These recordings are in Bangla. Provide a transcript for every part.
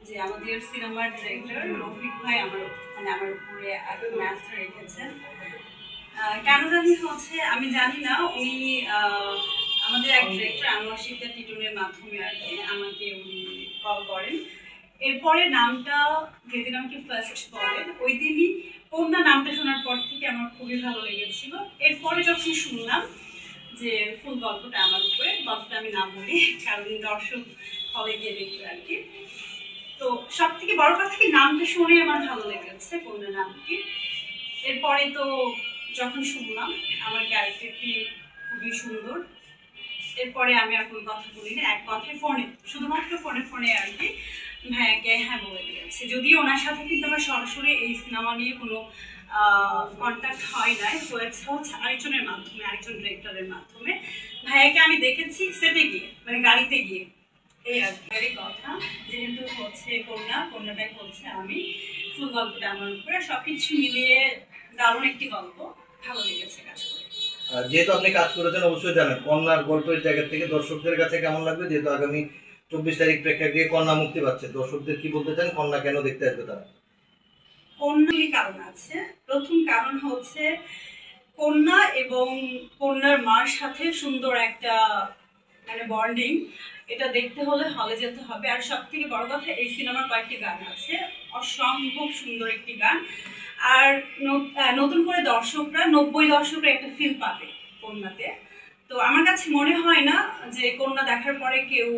যে আমাদের সিনেমার ডিরেক্টর রফিক ভাই আমার উপরে একদম ন্যস্ত রেখেছেন। কেন জানি হচ্ছে আমি জানি না, উনি আমাদের এক ডিরেক্টর আনোয়ার শিকদার টিটুনের মাধ্যমে আর কি আমাকে উনি কল করেন। এরপরে নামটা যেদিন আমাকে ফার্স্ট বলেন ওই দিনই কন্যা নামটা শোনার পর থেকে আমার খুবই ভালো লেগেছিল। এরপরে যখন শুনলাম যে ফুল গল্পটা আমার উপরে, গল্পটা আমি না বলি কারণ দর্শক হলে গিয়ে দেখবে আর কি। তো সব থেকে বড় কথা কি নামটা শুনে আমার ভালো লেগেছে কন্যা নামটি। এরপরে তো যখন শুনলাম আমার ক্যারেক্টারটি খুবই সুন্দর। এরপরে আমি আর কোনো কথা বলি না, এক কথায় ফোনে, শুধুমাত্র ফোনে আর কি ভাইয়াকে হ্যাঁ বলে দিয়েছে। যদিও ওনার সাথে কিন্তু আমার সরাসরি এই সিনেমা নিয়ে কোনো কন্ট্যাক্ট হয়েছে আরেকজনের মাধ্যমে, আরেকজন ডিরেক্টরের মাধ্যমে। ভাইয়াকে আমি দেখেছি সেটে গিয়ে, মানে গাড়িতে গিয়ে, এই আর কি কথা। যেহেতু হচ্ছে কন্যাটাই হচ্ছে আমি, ফুল গল্পটা আমার উপরে, সবকিছু মিলিয়ে দারুণ একটি গল্প, ভালো লেগেছে কাজ করে। যেহেতু আপনি কাজ করেছেন অবশ্যই জানেন কন্যার গল্পের জায়গা থেকে দর্শকদের কাছে কেমন লাগবে, যেহেতু আগামী 24 তারিখ প্রেক্ষাগৃহে কন্যা মুক্তি পাচ্ছে, দর্শকদের কি বলতে চান, কন্যা কেন দেখতে আসবে তারা? কন্যারই কারণ আছে। প্রথম কারণ হচ্ছে কন্যা এবং কন্যার মার সাথে সুন্দর একটা মানে বন্ডিং, এটা দেখতে হলে হলে যেতে হবে। আর সব থেকে বড় কথা এই সিনেমার কয়েকটি গান আছে, অসম্ভব সুন্দর একটি গান। আর নতুন করে দর্শকরা 90 দশকের একটা ফিল পাবে কন্যাতে। তো আমার কাছে মনে হয় না যে কন্যা দেখার পরে কেউ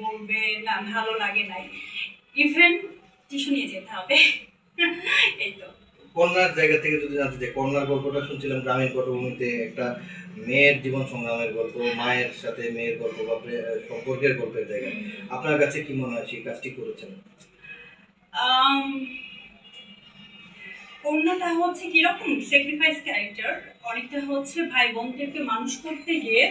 বলবে না ভালো লাগে নাই, ইভেন টিস্যু নিয়ে যেতে হবে। এই তো কন্যার জায়গা থেকে যদি জানতে চাই, কন্যার গল্পটা শুনছিলাম গ্রামীণ পটভূমিতে একটা মেয়ের জীবন সংগ্রামের গল্প, মায়ের সাথে মেয়ের গল্প বা সম্পর্কের গল্পের জায়গা। আপনার কাছে কি মনে হয় সেই কাজটি করেছেন? কন্যাটা হচ্ছে কিরকম স্যাক্রিফাইস ক্যারেক্টার, অনেকটা হচ্ছে ভাই বোনদেরকে মানুষ করতে গিয়ে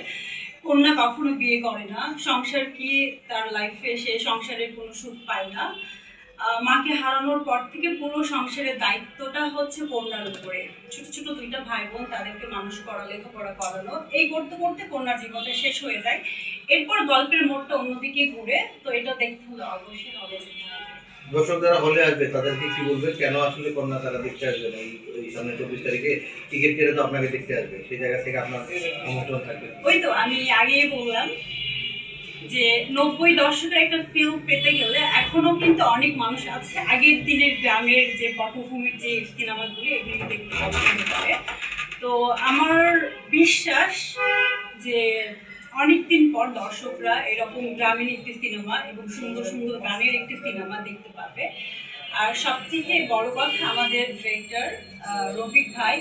কন্যা কখনো বিয়ে করে না, সংসার কি তার লাইফে সে সংসারের কোনো সুখ পায় না। মাকে হারানোর পর থেকে পুরো সংসারের দায়িত্বটা হচ্ছে কন্যার উপরে। ছোট ছোট দুইটা ভাই বোন, তাদেরকে মানুষ করা, লেখাপড়া করানো, এই করতে করতে কন্যার জীবনটা শেষ হয়ে যায়। এরপর গল্পের মোড়টা অন্যদিকে ঘুরে, তো এটা দেখতে হলে অবশ্যই হবে। দর্শক যারা হলে আসবে তাদেরকে কি বলবে, কেন আসলে কন্যা তারা দেখতে আসবে না? এই সামনে 24 তারিখে টিকিট কেটে তো আপনাকে দেখতে আসবে, সেই জায়গা থেকে আপনার আমন্ত্রণ থাকবে। ওই তো আমি আগেই বললাম যে 90 দশকের একটা ফিল পেতে গেলে এখনো কিন্তু অনেক মানুষ আছে আগের দিনের গ্রামের যে পটভূমির যে সিনেমাগুলি এগুলি দেখতে পছন্দ করে। তো আমার বিশ্বাস যে অনেকদিন পর দর্শকরা এরকম গ্রামীণ একটি সিনেমা এবং সুন্দর সুন্দর গানের একটি সিনেমা দেখতে পাবে। আর সব থেকে বড় কথা আমাদের ডিরেক্টর রফিক ভাই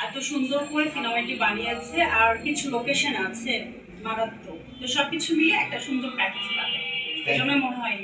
এত সুন্দর করে সিনেমাটি বানিয়েছে, আর কিছু লোকেশন আছে মারাত্মক। তো সবকিছু মিলে একটা সুন্দর প্যাকেজ পাবে, এই জন্য মনে হয়